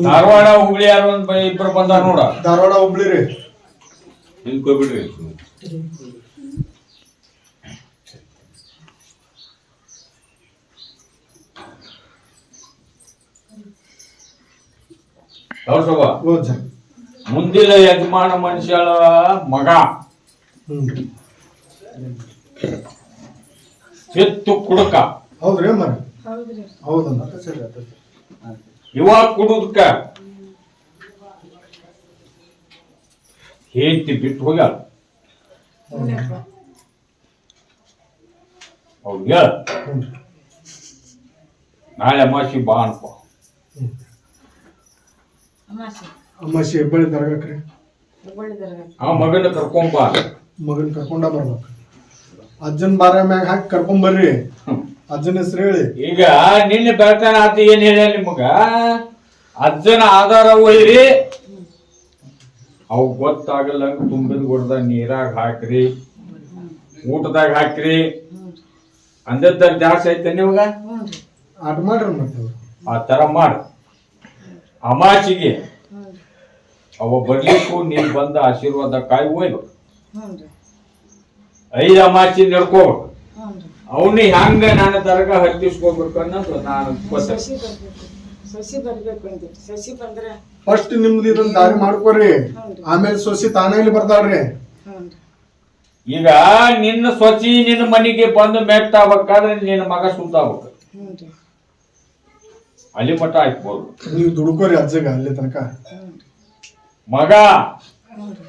ಧಾರವಾಡ ಹುಬ್ಳಿ ಯಾರು ಒಂದ್ ಇಬ್ರು ಬಂದಾರ ನೋಡ. ಧಾರವಾಡ ಹುಬ್ಳಿ ರೀ. ನಿಂತ್ಕೊಬಿಡ್ರಿ. ಮುಂದಿನ ಯಜಮಾನ ಮನುಷ್ಯಳ ಮಗ ಚಿತ್ತು ಕುಡುಕ. ಹೌದ್ರಿ ಮರ. ಹೌದಮ್ಮ. ಇವಾಗ ಕುಡುದಕ್ಕ ಹೇಂತಿ ಬಿಟ್ಟು ಹೋಗ್ಯಾಳ. ಅವ್ಗ ನಾಳೆ ಅಮಾಸಿ ಬಾ ಅನ್ಕೋ. ಅಮಾಸಿ ಹೆಬ್ಬಳ್ಳಿ ದರ್ಗಾಕ್ರಿ. ಆ ಮಗನ ಕರ್ಕೊಂಬ. ಮಗನ್ ಕರ್ಕೊಂಡ ಬರ್ಬೇಕು. ಅಜ್ಜನ್ ಬಾರ ಮ್ಯಾಗ ಹಾಕಿ ಕರ್ಕೊಂಡ್ ಬರ್ರಿ. ಅಜ್ಜನ ಹೆಸರು ಹೇಳಿ. ಈಗ ನಿನ್ನೆ ಬೆಳತಾನ ಆತ ಏನ್ ಹೇಳ ನಿಮಗ? ಅಜ್ಜನ ಆಧಾರ ಒಯ್ರಿ, ಅವು ಗೊತ್ತಾಗಲ್ಲಂಗ ತುಂಬಿದ ಗುಡ್ದ ನೀರಾಗ ಹಾಕ್ರಿ, ಊಟದಾಗ ಹಾಕ್ರಿ ಅಂದದ್ದ ಜಾಸ್ತಿ ಐತೆ ನಿಮ್ಗ. ಆಟ ಮಾಡ್ರಿ ಮತ್ತೆ ಆ ತರ ಮಾಡ. ಅಮಾಸಿಗೆ ಅವ ಬರ್ಲಿಕ್ಕೂ ನೀನ್ ಬಂದ ಆಶೀರ್ವಾದ ಕಾಯಿ ಒಯ್ಬೇಕು. 5 ಅಮಾಸಿ ನಡ್ಕೋಬೇಕು. ಅವನಿ ಹೆಂಗ ನಾನು ದರ್ಗ ಹತ್ತಿಸ್ಕೋಬೇಕು ಅನ್ನೋದು ನಾನು ಫಸ್ಟ್ ನಿಮ್ದು ಇದನ್ನ ದಾರಿ ಮಾಡ್ಕೋರಿ, ಆಮೇಲೆ ಸೊಸಿ ತಾನ ಇಲ್ಲಿ ಬರ್ತಾಳ್ರಿ. ಈಗ ನಿನ್ನ ಸೊಸಿ ನಿನ್ನ ಮನೆಗೆ ಬಂದು ಮೆಟ್ಟಾಗಬೇಕಾದ್ರೆ ನಿನ್ನ ಮಗ ಸುತ್ತಾಗಬೇಕು. ಅಲ್ಲಿ ಮಠ ಹಾಕ್ಬೋದು. ನೀವು ದುಡ್ಕೋರಿ ಅಜ್ಜಗ ಅಲ್ಲಿ ತನಕ. ಮಗ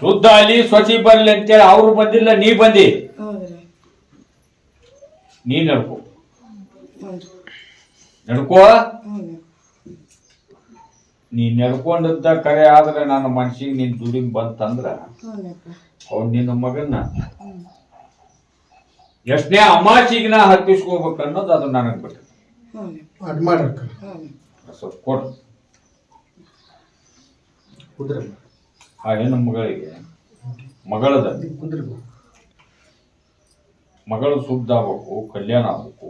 ಶುದ್ಧ ಅಲ್ಲಿ ಸೊಸಿ ಬರ್ಲಿ ಅಂತೇಳಿ ಅವ್ರು ಬಂದಿಲ್ಲ, ನೀ ಬಂದಿ. ನೀ ನಡ್ಕೋ ನೀ ನಡ್ಕೊಂಡದ್ದ ಕರೆ ಆದ್ರೆ ನನ್ನ ಮನ್ಸಿಗೆ ನಿನ್ ದುಡಿಮ್ ಬಂತಂದ್ರ ಅವ್ನು ನಿನ್ನ ಮಗನ್ನ ಎಷ್ಟನೇ ಅಮಾಸಿಗೆ ನಾ ಹತ್ತಿಸ್ಕೋಬೇಕು ಅನ್ನೋದು ಅದು ನನಗೆ ಬಿಟ್ಟು ಸ್ವಲ್ಪ ಕೊಡು. ಆ ಹೆಣ್ಣು ಮಗಳಿಗೆ ಮಗಳದ ಮಗಳು ಶುದ್ಧ ಆಗ್ಬೇಕು, ಕಲ್ಯಾಣ ಆಗ್ಬೇಕು,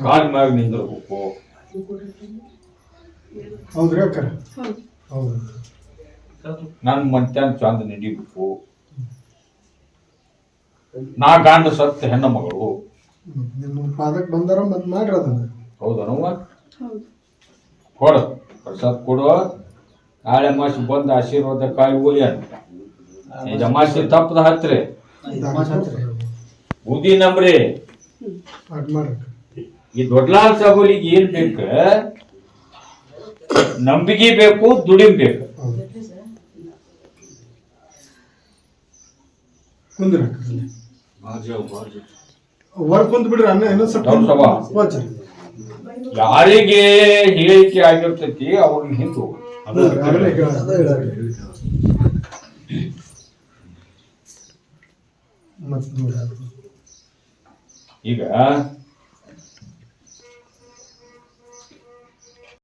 ಕಾಲ್ ಮ್ಯಾಗ ನಿಂದಿರ್ಬೇಕು. ಹೌದ್ರಿ ಅಕ್ಕರ? ನನ್ ಮನ್ತ್ಯಾನ ಚಂದ ನಡಿಬೇಕು. ನಾ ಗಂಡ ಸತ್ತ ಹೆಣ್ಣು ಮಗಳು. ಪಾದಕ್ ಬಂದಾರ ಮತ್ ಮಾಡ್ರಿ ಅದನ್ನ. ಹೌದನವ್ವ? ಕೊಡು ಪ್ರಸಾದ್ ಕೊಡು. ನಾಳೆ ಅಮಾಸಿ ಬಂದ ಆಶೀರ್ವಾದ ಕಾಯಿ ಹೋಗ್ಯ. ಅಮಾಸಿ ತಪ್ಪದ ಹತ್ರಿ ಬೂದಿ ನಂಬ್ರಿ. ಈ ದೊಡ್ಡಲಾಲ್ ಸಾಗೋಲಿಗೆ ಏನ್ ಬೇಕ? ನಂಬಿಕೆ ಬೇಕು, ದುಡಿಮ್ ಬೇಕು. ಕುಂತ್ ಬಿಡ್ರಿ ಅನ್ನ ಯಾರಿಗೆ ಹೇಳಿಕೆ ಆಗಿರ್ತೈತಿ ಅವ್ರಿಗೆ ಹಿಂದು ಈಗ